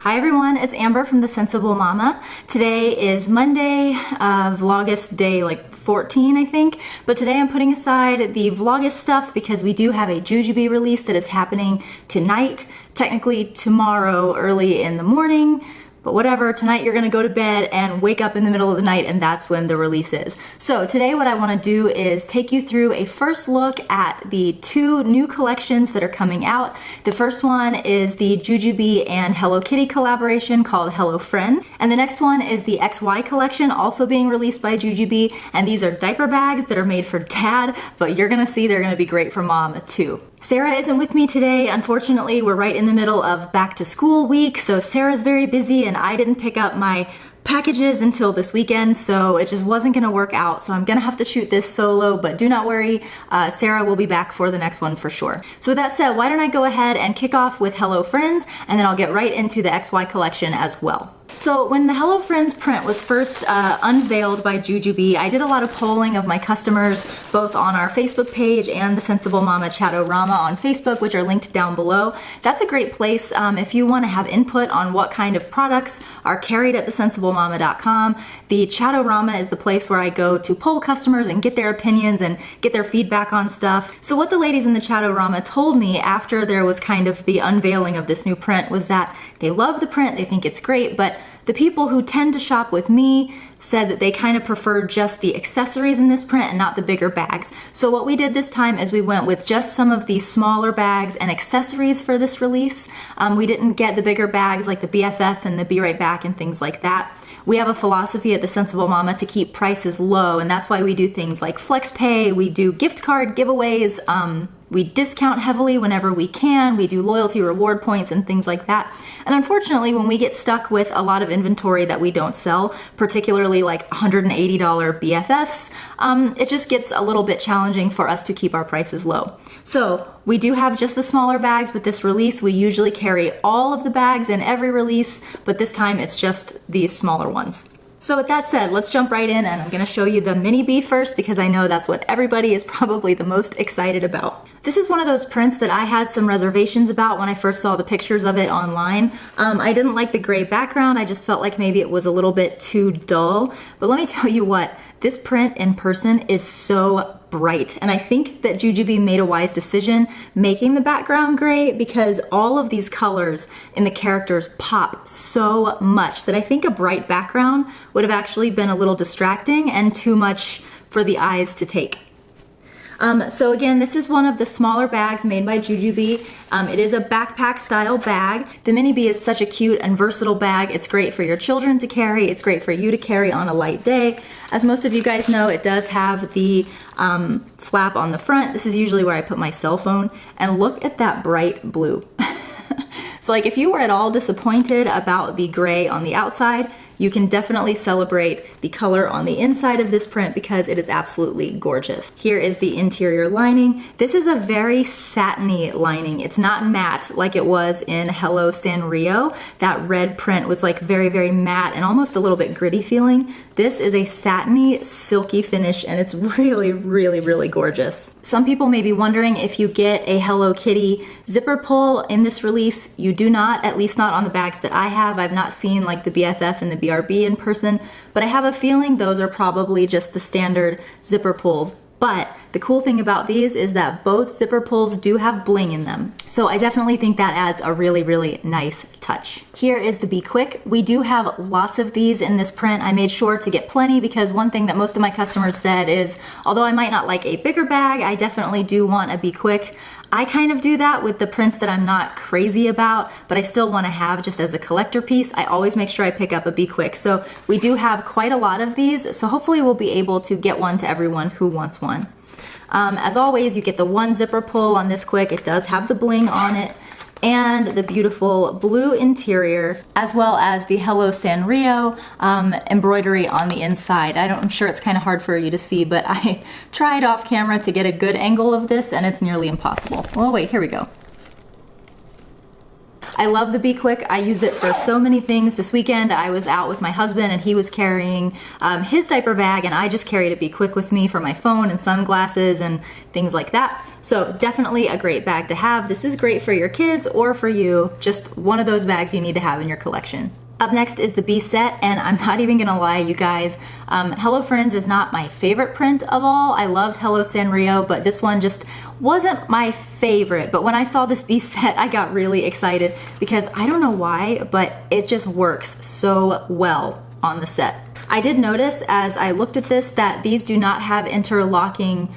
Hi everyone, it's Amber from The Sensible Mama. Today is Monday, Vlogust day like 14 I think, but today I'm putting aside the Vlogust stuff because we do have a Jujube release that is happening tonight, technically tomorrow early in the morning. But whatever, tonight you're gonna go to bed and wake up in the middle of the night and that's when the release is. So today what I wanna do is take you through a first look at the two new collections that are coming out. The first one is the Jujube and Hello Kitty collaboration called Hello Friends. And the next one is the XY collection, also being released by Jujube. And these are diaper bags that are made for dad, but you're gonna see they're gonna be great for mom too. Sarah isn't with me today. Unfortunately, we're right in the middle of back to school week, so Sarah's very busy and I didn't pick up my packages until this weekend, so it just wasn't gonna work out. So I'm gonna have to shoot this solo, but do not worry, Sarah will be back for the next one for sure. So with that said, why don't I go ahead and kick off with Hello Friends, and then I'll get right into the XY collection as well. So when the Hello Friends print was first unveiled by Jujube, I did a lot of polling of my customers, both on our Facebook page and the Sensible Mama Chatorama on Facebook, which are linked down below. That's a great place if you want to have input on what kind of products are carried at thesensiblemama.com. The Chatorama is the place where I go to poll customers and get their opinions and get their feedback on stuff. So what the ladies in the Chatorama told me after there was kind of the unveiling of this new print was that they love the print, they think it's great, but the people who tend to shop with me said that they kind of preferred just the accessories in this print and not the bigger bags. So what we did this time is we went with just some of the smaller bags and accessories for this release. We didn't get the bigger bags like the BFF and the Be Right Back and things like that. We have a philosophy at the Sensible Mama to keep prices low, and that's why we do things like flex pay, we do gift card giveaways, we discount heavily whenever we can, we do loyalty reward points and things like that. And unfortunately, when we get stuck with a lot of inventory that we don't sell, particularly like $180 BFFs, it just gets a little bit challenging for us to keep our prices low. So we do have just the smaller bags with this release. We usually carry all of the bags in every release, but this time it's just these smaller ones. So with that said, let's jump right in and I'm gonna show you the Mini B first because I know that's what everybody is probably the most excited about. This is one of those prints that I had some reservations about when I first saw the pictures of it online. I didn't like the gray background, I just felt like maybe it was a little bit too dull. But let me tell you what, this print in person is so bright. And I think that Jujube made a wise decision making the background gray because all of these colors in the characters pop so much that I think a bright background would have actually been a little distracting and too much for the eyes to take. So again, this is one of the smaller bags made by Jujube. It is a backpack style bag. The Mini B is such a cute and versatile bag. It's great for your children to carry. It's great for you to carry on a light day. As most of you guys know, it does have the flap on the front. This is usually where I put my cell phone. And look at that bright blue. So like if you were at all disappointed about the gray on the outside, you can definitely celebrate the color on the inside of this print because it is absolutely gorgeous. Here is the interior lining. This is a very satiny lining. It's not matte like it was in Hello Sanrio. That red print was like very, very matte and almost a little bit gritty feeling. This is a satiny, silky finish and it's really, really, really gorgeous. Some people may be wondering if you get a Hello Kitty zipper pull in this release. You do not, at least not on the bags that I have. I've not seen like the BFF and the BRB in person, but I have a feeling those are probably just the standard zipper pulls. But the cool thing about these is that both zipper pulls do have bling in them. So I definitely think that adds a really, really nice touch. Here is the Be Quick. We do have lots of these in this print. I made sure to get plenty because one thing that most of my customers said is, although I might not like a bigger bag, I definitely do want a Be Quick. I kind of do that with the prints that I'm not crazy about, but I still want to have just as a collector piece. I always make sure I pick up a Be Quick. So we do have quite a lot of these, so hopefully we'll be able to get one to everyone who wants one. As always, you get the one zipper pull on this Quick. It does have the bling on it and the beautiful blue interior, as well as the Hello Sanrio embroidery on the inside. I'm sure it's kind of hard for you to see, but I tried off camera to get a good angle of this and it's nearly impossible. Well, wait, here we go. I love the Be Quick. I use it for so many things. This weekend I was out with my husband and he was carrying his diaper bag, and I just carried a Be Quick with me for my phone and sunglasses and things like that. So definitely a great bag to have. This is great for your kids or for you. Just one of those bags you need to have in your collection. Up next is the Be Set, and I'm not even gonna lie, you guys, Hello Friends is not my favorite print of all. I loved Hello Sanrio, but this one just wasn't my favorite. But when I saw this Be Set, I got really excited because I don't know why, but it just works so well on the set. I did notice as I looked at this that these do not have interlocking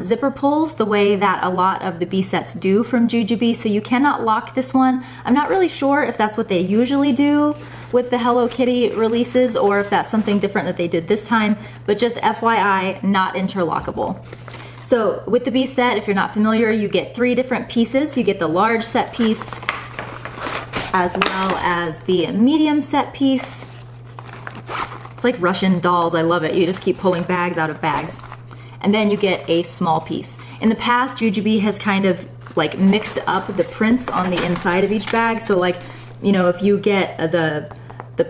zipper pulls the way that a lot of the Be Sets do from Jujubee, so you cannot lock this one. I'm not really sure if that's what they usually do with the Hello Kitty releases or if that's something different that they did this time, but just FYI, not interlockable. So with the Be Set, if you're not familiar, you get 3 different pieces. You get the large set piece as well as the medium set piece. It's like Russian dolls, I love it. You just keep pulling bags out of bags. And then you get a small piece. In the past, Jujubee has kind of like mixed up the prints on the inside of each bag. So like, you know, if you get the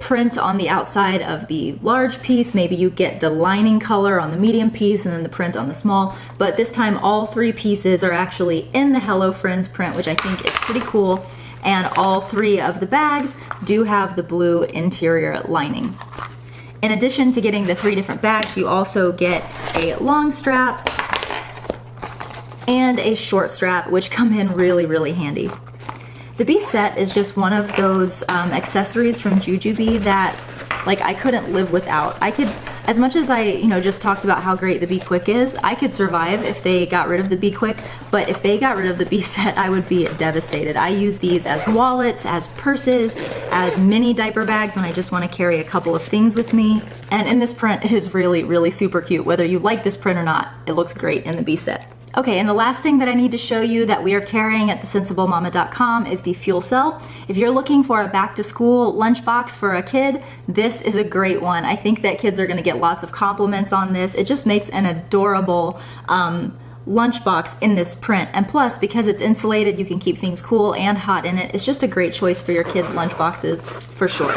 print on the outside of the large piece, maybe you get the lining color on the medium piece and then the print on the small. But this time all 3 pieces are actually in the Hello Friends print, which I think is pretty cool. And all 3 of the bags do have the blue interior lining. In addition to getting the 3 different bags, you also get a long strap and a short strap, which come in really, really handy. The Be Set is just one of those accessories from Jujubee that like I couldn't live without. I could, as much as I, you know, just talked about how great the Be Quick is, I could survive if they got rid of the Be Quick, but if they got rid of the Be Set, I would be devastated. I use these as wallets, as purses, as mini diaper bags when I just want to carry a couple of things with me. And in this print, it is really, really super cute. Whether you like this print or not, it looks great in the Be Set. Okay, and the last thing that I need to show you that we are carrying at thesensiblemama.com is the fuel cell. If you're looking for a back-to-school lunchbox for a kid, this is a great one. I think that kids are gonna get lots of compliments on this. It just makes an adorable lunchbox in this print. And plus, because it's insulated, you can keep things cool and hot in it. It's just a great choice for your kids' lunchboxes for sure.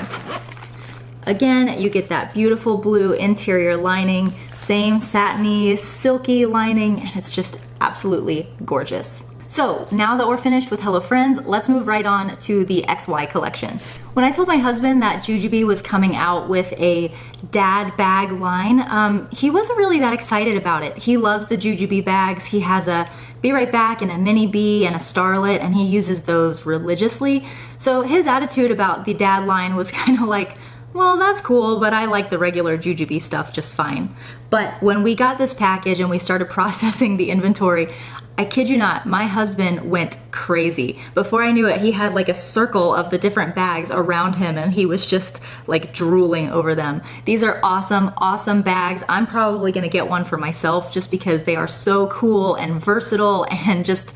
Again, you get that beautiful blue interior lining, same satiny, silky lining, and it's just absolutely gorgeous. So now that we're finished with Hello Friends, let's move right on to the XY collection. When I told my husband that Jujubee was coming out with a dad bag line, he wasn't really that excited about it. He loves the Jujubee bags. He has a Be Right Back and a Mini Bee and a Starlet, and he uses those religiously. So his attitude about the dad line was kind of like, well, that's cool, but I like the regular Jujubee stuff just fine. But when we got this package and we started processing the inventory, I kid you not, my husband went crazy. Before I knew it, he had like a circle of the different bags around him and he was just like drooling over them. These are awesome, awesome bags. I'm probably gonna get one for myself just because they are so cool and versatile and just,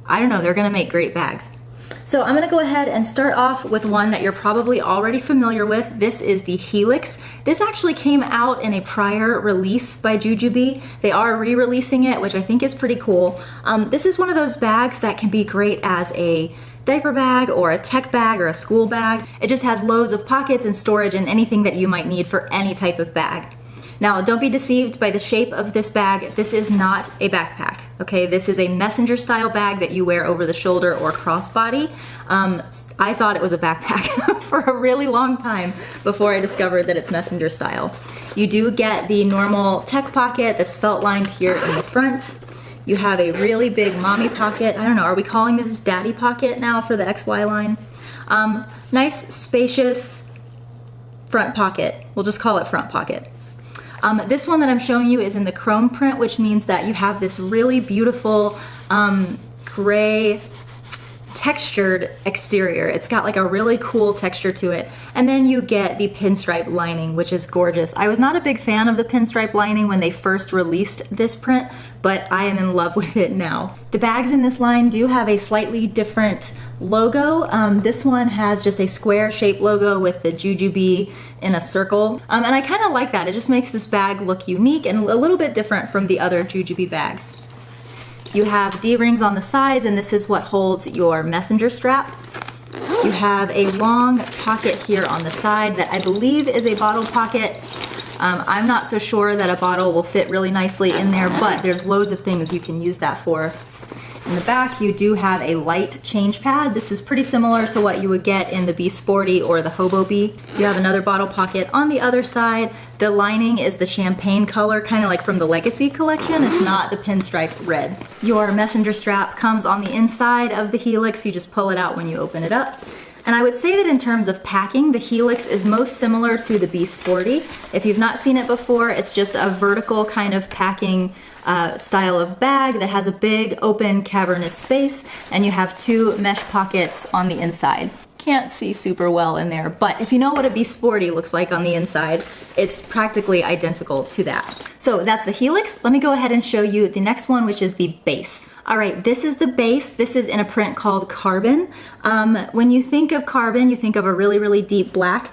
I don't know, they're gonna make great bags. So I'm gonna go ahead and start off with one that you're probably already familiar with. This is the Helix. This actually came out in a prior release by Jujubee. They are re-releasing it, which I think is pretty cool. This is one of those bags that can be great as a diaper bag or a tech bag or a school bag. It just has loads of pockets and storage and anything that you might need for any type of bag. Now, don't be deceived by the shape of this bag. This is not a backpack, okay? This is a messenger style bag that you wear over the shoulder or crossbody. I thought it was a backpack for a really long time before I discovered that it's messenger style. You do get the normal tech pocket that's felt lined here in the front. You have a really big mommy pocket. I don't know, are we calling this daddy pocket now for the XY line? Nice, spacious front pocket. We'll just call it front pocket. This one that I'm showing you is in the chrome print, which means that you have this really beautiful gray textured exterior. It's got like a really cool texture to it. And then you get the pinstripe lining, which is gorgeous. I was not a big fan of the pinstripe lining when they first released this print, but I am in love with it now. The bags in this line do have a slightly different logo. This one has just a square shaped logo with the Jujubee in a circle. And I kind of like that. It just makes this bag look unique and a little bit different from the other Jujubee bags. You have D-rings on the sides, and this is what holds your messenger strap. You have a long pocket here on the side that I believe is a bottle pocket. I'm not so sure that a bottle will fit really nicely in there, but there's loads of things you can use that for. In the back, you do have a light change pad. This is pretty similar to what you would get in the Be Sporty or the Hobo Bee. You have another bottle pocket on the other side. The lining is the champagne color, kind of like from the Legacy collection. It's not the pinstripe red. Your messenger strap comes on the inside of the Helix. You just pull it out when you open it up. And I would say that in terms of packing, the Helix is most similar to the Be Sporty. If you've not seen it before, it's just a vertical kind of packing style of bag that has a big open cavernous space, and you have 2 mesh pockets on the inside. Can't see super well in there, but if you know what a Be Sporty looks like on the inside, it's practically identical to that. So that's the Helix. Let me go ahead and show you the next one, which is the base. All right, this is the base. This is in a print called Carbon. When you think of carbon, you think of a really, really deep black,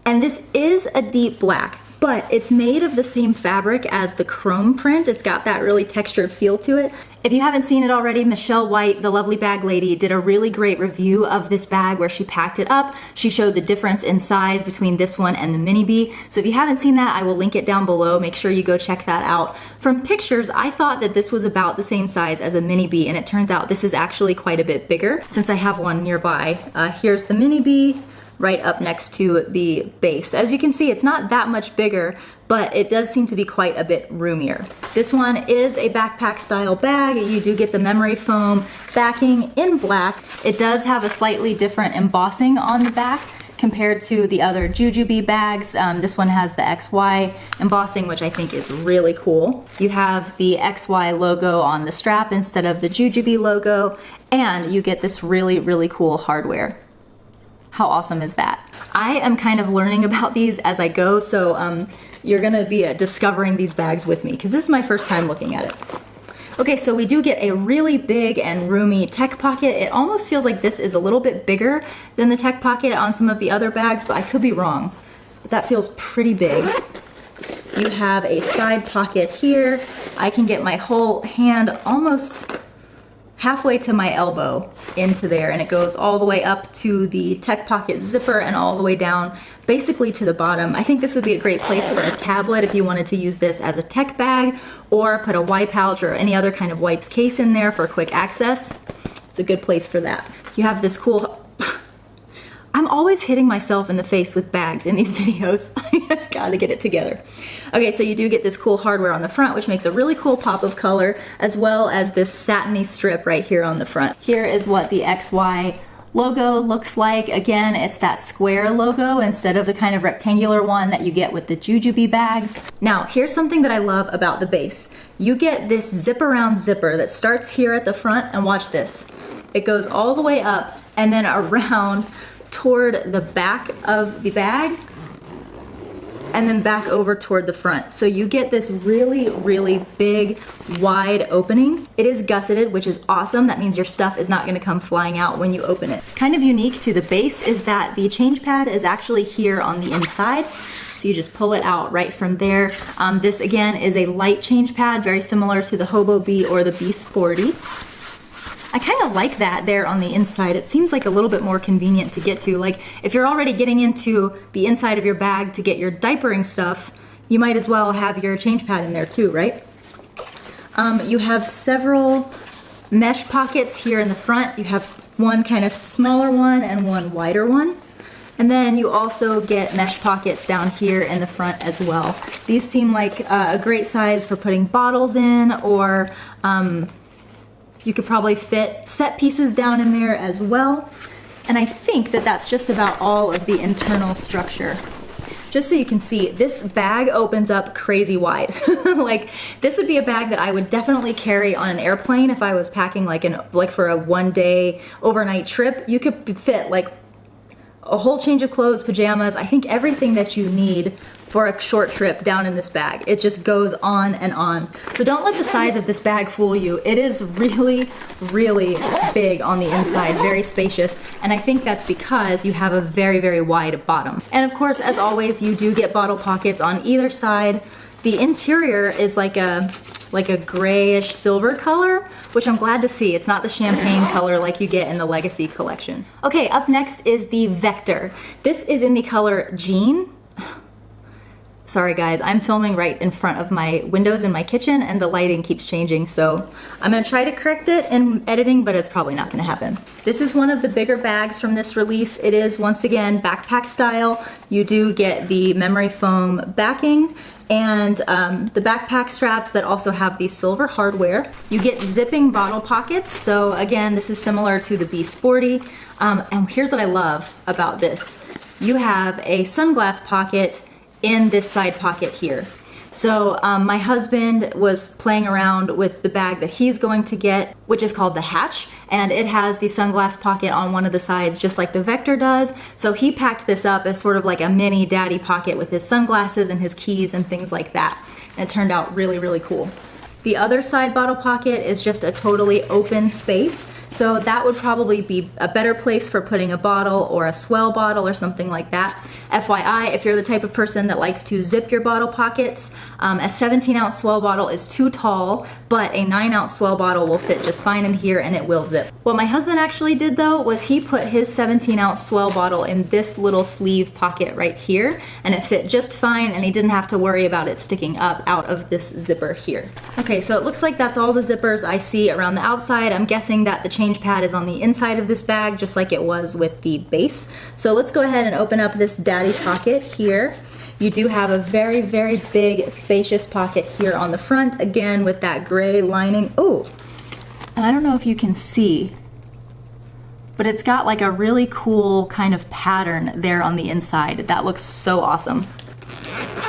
and this is a deep black, but it's made of the same fabric as the chrome print. It's got that really textured feel to it. If you haven't seen it already, Michelle White, the lovely bag lady, did a really great review of this bag where she packed it up. She showed the difference in size between this one and the Mini Bee. So if you haven't seen that, I will link it down below. Make sure you go check that out. From pictures, I thought that this was about the same size as a Mini Bee, and it turns out this is actually quite a bit bigger since I have one nearby. Here's the Mini Bee right up next to the base. As you can see, it's not that much bigger, but it does seem to be quite a bit roomier. This one is a backpack style bag. You do get the memory foam backing in black. It does have a slightly different embossing on the back compared to the other Jujubee bags. This one has the XY embossing, which I think is really cool. You have the XY logo on the strap instead of the Jujubee logo, and you get this really, really cool hardware. How awesome is that? I am kind of learning about these as I go, so you're gonna be discovering these bags with me, because this is my first time looking at it. Okay, so we do get a really big and roomy tech pocket. It almost feels like this is a little bit bigger than the tech pocket on some of the other bags, but I could be wrong. But that feels pretty big. You have a side pocket here. I can get my whole hand almost halfway to my elbow into there, and it goes all the way up to the tech pocket zipper and all the way down basically to the bottom. I think this would be a great place for a tablet if you wanted to use this as a tech bag, or put a wipe pouch or any other kind of wipes case in there for quick access. It's a good place for that. You have this cool I'm always hitting myself in the face with bags in these videos. I gotta get it together. Okay, so you do get this cool hardware on the front, which makes a really cool pop of color, as well as this satiny strip right here on the front. Here is what the XY logo looks like. Again, it's that square logo instead of the kind of rectangular one that you get with the Jujubee bags. Now, here's something that I love about the base. You get this zip around zipper that starts here at the front, and watch this. It goes all the way up and then around toward the back of the bag, and then back over toward the front. So you get this really, really big, wide opening. It is gusseted, which is awesome. That means your stuff is not gonna come flying out when you open it. Kind of unique to the base is that the change pad is actually here on the inside. So you just pull it out right from there. This again is a light change pad, very similar to the Hobo Bee or the Be Sporty. I kind of like that there on the inside. It seems like a little bit more convenient to get to. Like if you're already getting into the inside of your bag to get your diapering stuff, you might as well have your change pad in there too, right? You have several mesh pockets here in the front. You have one kind of smaller one and one wider one. And then you also get mesh pockets down here in the front as well. These seem like a great size for putting bottles in, or you could probably fit set pieces down in there as well. And I think that that's just about all of the internal structure. Just so you can see, this bag opens up crazy wide. Like this would be a bag that I would definitely carry on an airplane if I was packing like for a one-day overnight trip. You could fit like a whole change of clothes, pajamas, I think everything that you need for a short trip down in this bag. It just goes on and on. So don't let the size of this bag fool you. It is really, really big on the inside, very spacious. And I think that's because you have a very, very wide bottom. And of course, as always, you do get bottle pockets on either side. The interior is like a like a grayish silver color, which I'm glad to see. It's not the champagne color like you get in the Legacy collection. Okay, up next is the Vector. This is in the color Jean. Sorry guys, I'm filming right in front of my windows in my kitchen and the lighting keeps changing, so I'm gonna try to correct it in editing, but it's probably not gonna happen. This is one of the bigger bags from this release. It is, once again, backpack style. You do get the memory foam backing and the backpack straps that also have the silver hardware. You get zipping bottle pockets, so again, this is similar to the Be Sporty. And here's what I love about this. You have a sunglass pocket in this side pocket here. So my husband was playing around with the bag that he's going to get, which is called the Hatch, and it has the sunglass pocket on one of the sides just like the Vector does. So he packed this up as sort of like a mini daddy pocket with his sunglasses and his keys and things like that. And it turned out really, really cool. The other side bottle pocket is just a totally open space, so that would probably be a better place for putting a bottle or a swell bottle or something like that. FYI, if you're the type of person that likes to zip your bottle pockets, a 17-ounce swell bottle is too tall, but a 9-ounce swell bottle will fit just fine in here and it will zip. What my husband actually did though was he put his 17-ounce swell bottle in this little sleeve pocket right here, and it fit just fine and he didn't have to worry about it sticking up out of this zipper here. Okay, so it looks like that's all the zippers I see around the outside. I'm guessing that the change pad is on the inside of this bag, just like it was with the base. So let's go ahead and open up this daddy pocket here. You do have a very, very big, spacious pocket here on the front, again with that gray lining. Oh, and I don't know if you can see, but it's got like a really cool kind of pattern there on the inside. That looks so awesome.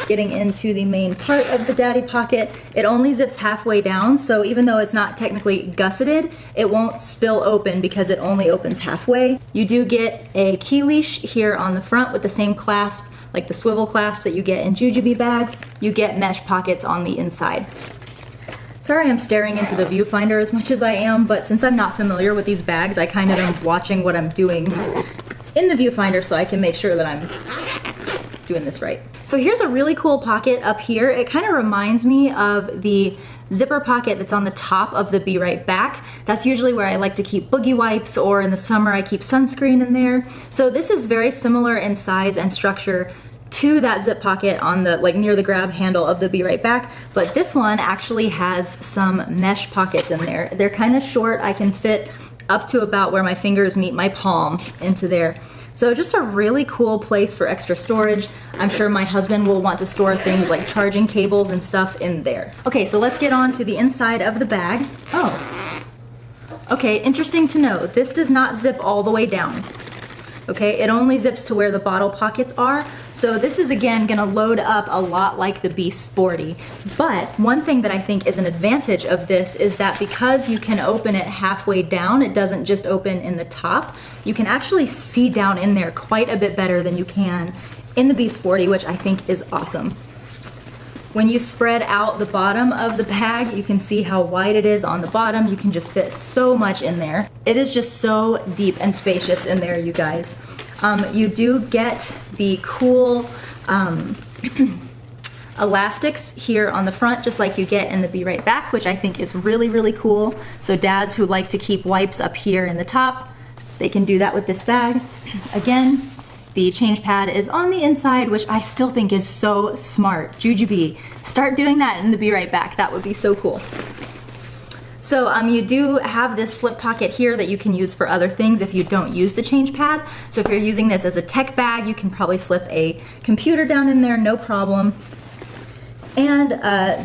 Getting into the main part of the daddy pocket, it only zips halfway down, so even though it's not technically gusseted, it won't spill open because it only opens halfway. You do get a key leash here on the front with the same clasp, like the swivel clasp that you get in jujube bags. You get mesh pockets on the inside. Sorry I'm staring into the viewfinder as much as I am, but since I'm not familiar with these bags, I kind of am watching what I'm doing in the viewfinder so I can make sure that I'm doing this right. So here's a really cool pocket up here. It kind of reminds me of the zipper pocket that's on the top of the Be Right Back. That's usually where I like to keep boogie wipes, or in the summer I keep sunscreen in there. So this is very similar in size and structure to that zip pocket on the, like, near the grab handle of the Be Right Back, but this one actually has some mesh pockets in there. They're kind of short. I can fit up to about where my fingers meet my palm into there. So just a really cool place for extra storage. I'm sure my husband will want to store things like charging cables and stuff in there. Okay, so let's get on to the inside of the bag. Oh, okay, interesting to know. This does not zip all the way down. Okay, it only zips to where the bottle pockets are. So this is again gonna load up a lot like the Be Sporty. But one thing that I think is an advantage of this is that because you can open it halfway down, it doesn't just open in the top, you can actually see down in there quite a bit better than you can in the Be Sporty, which I think is awesome. When you spread out the bottom of the bag, you can see how wide it is on the bottom. You can just fit so much in there. It is just so deep and spacious in there, you guys. You do get the cool elastics here on the front, just like you get in the Be Right Back, which I think is really, really cool. So dads who like to keep wipes up here in the top, they can do that with this bag. Again, the change pad is on the inside, which I still think is so smart. Jujube, start doing that in the Be Right Back. That would be so cool. So you do have this slip pocket here that you can use for other things if you don't use the change pad. So if you're using this as a tech bag, you can probably slip a computer down in there, no problem. And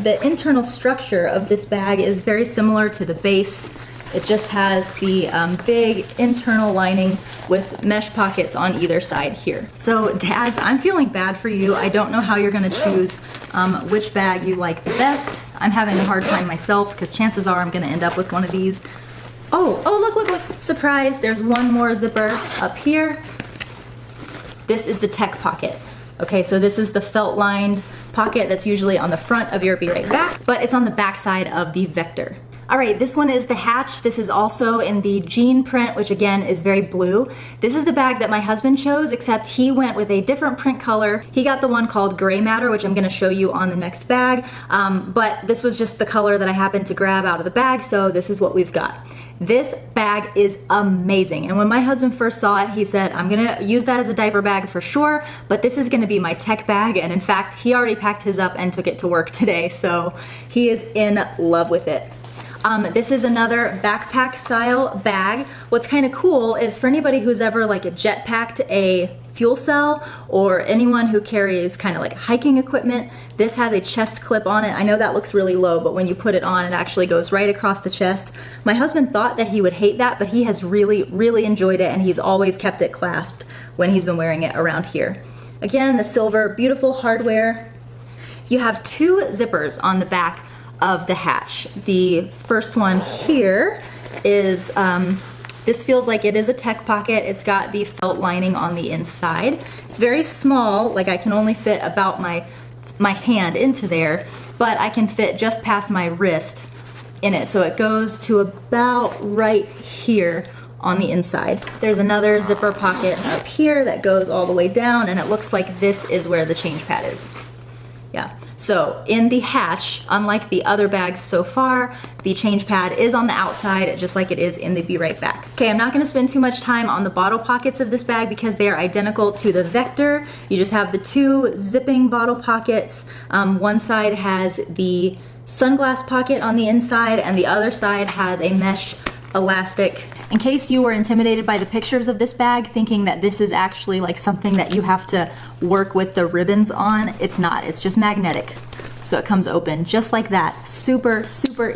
the internal structure of this bag is very similar to the base. It just has the big internal lining with mesh pockets on either side here. So dads, I'm feeling bad for you. I don't know how you're gonna choose which bag you like the best. I'm having a hard time myself because chances are I'm gonna end up with one of these. Oh, look, look, look, surprise, there's one more zipper up here. This is the tech pocket. Okay, so this is the felt lined pocket that's usually on the front of your Be Right Back, but it's on the back side of the Vector. All right, this one is the Hatch. This is also in the jean print, which again is very blue. This is the bag that my husband chose, except he went with a different print color. He got the one called Gray Matter, which I'm gonna show you on the next bag. But this was just the color that I happened to grab out of the bag, so this is what we've got. This bag is amazing. And when my husband first saw it, he said, I'm gonna use that as a diaper bag for sure, but this is gonna be my tech bag. And in fact, he already packed his up and took it to work today. So he is in love with it. This is another backpack style bag. What's kind of cool is for anybody who's ever like a jet packed a fuel cell, or anyone who carries kind of like hiking equipment, this has a chest clip on it. I know that looks really low, but when you put it on, it actually goes right across the chest. My husband thought that he would hate that, but he has really enjoyed it, and he's always kept it clasped when he's been wearing it around here. Again, the silver, beautiful hardware. You have two zippers on the back of the Hatch. The first one here is, this feels like it is a tech pocket. It's got the felt lining on the inside. It's very small, like I can only fit about my hand into there, but I can fit just past my wrist in it. So it goes to about right here on the inside. There's another zipper pocket up here that goes all the way down, and it looks like this is where the change pad is. Yeah. So in the Hatch, unlike the other bags so far, the change pad is on the outside just like it is in the Be Right Back. Okay, I'm not gonna spend too much time on the bottle pockets of this bag because they are identical to the Vector. You just have the two zipping bottle pockets. One side has the sunglass pocket on the inside, and the other side has a mesh elastic. In case you were intimidated by the pictures of this bag, thinking that this is actually like something that you have to work with the ribbons on, it's not, it's just magnetic. So it comes open just like that. Super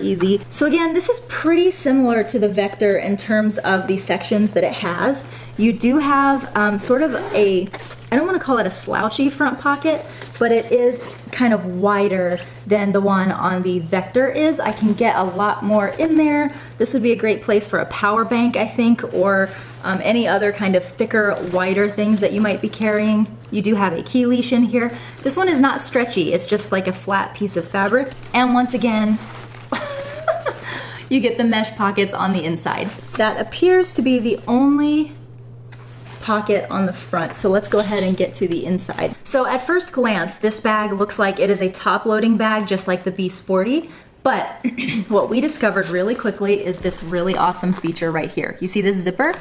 easy. So again, this is pretty similar to the Vector in terms of the sections that it has. You do have sort of a, I don't want to call it a slouchy front pocket, but it is kind of wider than the one on the Vector is. I can get a lot more in there. This would be a great place for a power bank, I think, or any other kind of thicker, wider things that you might be carrying. You do have a key leash in here. This one is not stretchy, it's just like a flat piece of fabric. And once again, you get the mesh pockets on the inside. That appears to be the only pocket on the front. So let's go ahead and get to the inside. So at first glance, this bag looks like it is a top-loading bag, just like the Be Sporty. But what we discovered really quickly is this really awesome feature right here. You see this zipper?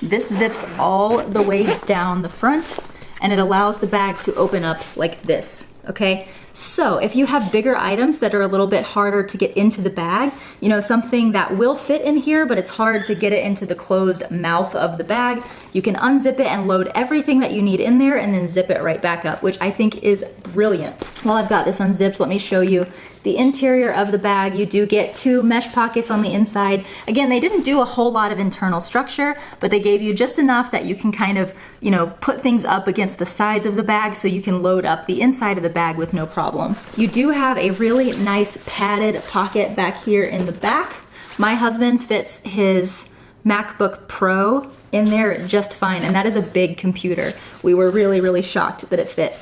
This zips all the way down the front, and it allows the bag to open up like this, okay? So if you have bigger items that are a little bit harder to get into the bag, you know, something that will fit in here, but it's hard to get it into the closed mouth of the bag, you can unzip it and load everything that you need in there and then zip it right back up, which I think is brilliant. While I've got this unzipped, let me show you the interior of the bag. You do get two mesh pockets on the inside. Again, they didn't do a whole lot of internal structure, but they gave you just enough that you can kind of, you know, put things up against the sides of the bag so you can load up the inside of the bag with no problem. You do have a really nice padded pocket back here in the back. My husband fits his MacBook Pro in there just fine, and that is a big computer. We were really shocked that it fit.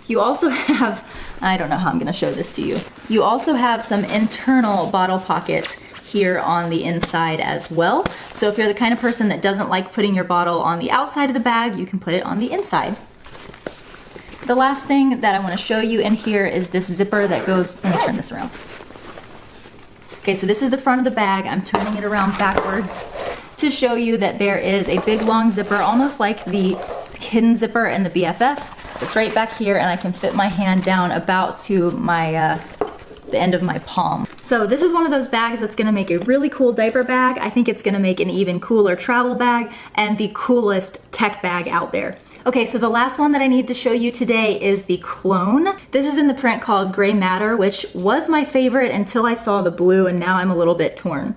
You also have, I don't know how I'm gonna show this to you. You also have some internal bottle pockets here on the inside as well. So if you're the kind of person that doesn't like putting your bottle on the outside of the bag, you can put it on the inside. The last thing that I want to show you in here is this zipper that goes, let me turn this around. Okay, so this is the front of the bag. I'm turning it around backwards to show you that there is a big long zipper, almost like the hidden zipper in the BFF. It's right back here, and I can fit my hand down about to my the end of my palm. So this is one of those bags that's gonna make a really cool diaper bag. I think it's gonna make an even cooler travel bag and the coolest tech bag out there. Okay, so the last one that I need to show you today is the Clone. This is in the print called Gray Matter, which was my favorite until I saw the blue, and now I'm a little bit torn.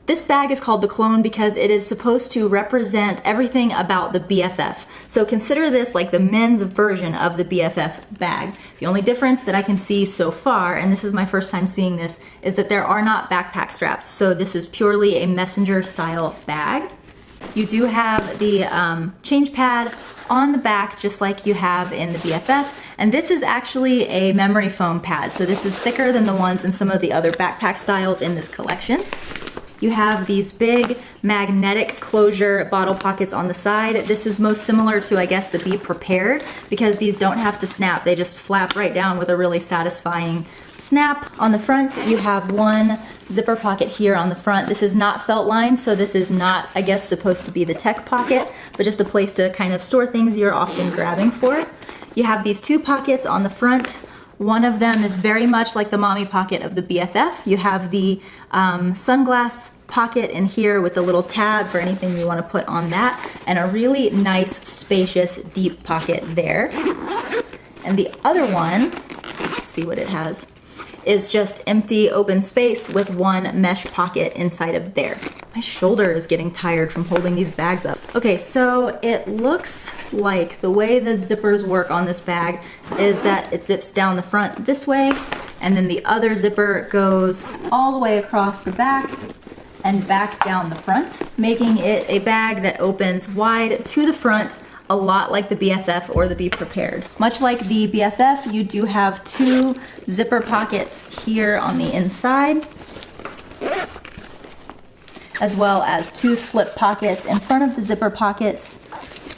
This bag is called the Clone because it is supposed to represent everything about the BFF. So consider this like the men's version of the BFF bag. The only difference that I can see so far, and this is my first time seeing this, is that there are not backpack straps. So this is purely a messenger style bag. You do have the change pad on the back, just like you have in the BFF, And this is actually a memory foam pad. So this is thicker than the ones in some of the other backpack styles in this collection. You have these big magnetic closure bottle pockets on the side. This is most similar to, I guess, the Be Prepared, because these don't have to snap. They just flap right down with a really satisfying snap. On the front, you have one zipper pocket here on the front. This is not felt lined, so this is not, I guess, supposed to be the tech pocket, but just a place to kind of store things you're often grabbing for. You have these two pockets on the front. One of them is very much like the mommy pocket of the BFF. You have the sunglass pocket in here with a little tab for anything you want to put on that, and a really nice, spacious, deep pocket there. And the other one, let's see what it has, is just empty open space with one mesh pocket inside of there. My shoulder is getting tired from holding these bags up. Okay, so it looks like the way the zippers work on this bag is that it zips down the front this way, and then the other zipper goes all the way across the back and back down the front, making it a bag that opens wide to the front, a lot like the BFF or the Be Prepared. Much like the BFF, you do have two zipper pockets here on the inside, as well as two slip pockets in front of the zipper pockets.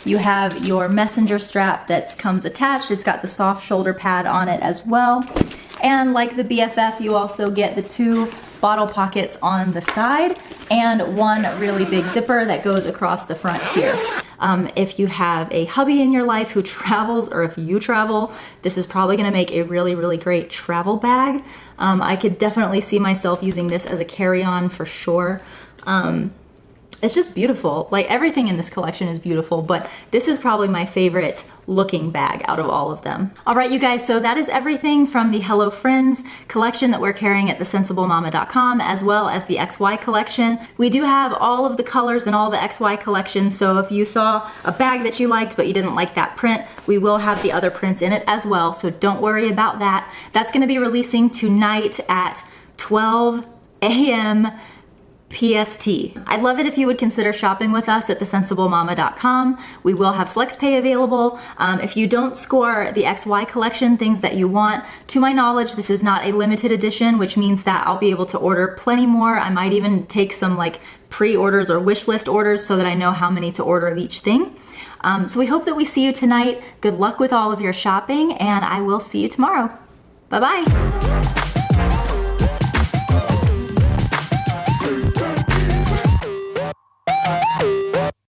You have your messenger strap that comes attached. It's got the soft shoulder pad on it as well. And like the BFF, you also get the two bottle pockets on the side and one really big zipper that goes across the front here. If you have a hubby in your life who travels, or if you travel, this is probably gonna make a really, really great travel bag. I could definitely see myself using this as a carry-on for sure. It's just beautiful. Like, everything in this collection is beautiful, but this is probably my favorite looking bag out of all of them. All right, you guys, so that is everything from the Hello Friends collection that we're carrying at thesensiblemama.com, as well as the XY collection. We do have all of the colors in all the XY collections, so if you saw a bag that you liked but you didn't like that print, we will have the other prints in it as well, so don't worry about that. That's gonna be releasing tonight at 12 a.m. PST. I'd love it if you would consider shopping with us at thesensiblemama.com. We will have FlexPay available. If you don't score the XY collection, things that you want, to my knowledge, this is not a limited edition, which means that I'll be able to order plenty more. I might even take some like pre-orders or wish list orders so that I know how many to order of each thing. So we hope that we see you tonight. Good luck with all of your shopping, and I will see you tomorrow. Bye-bye.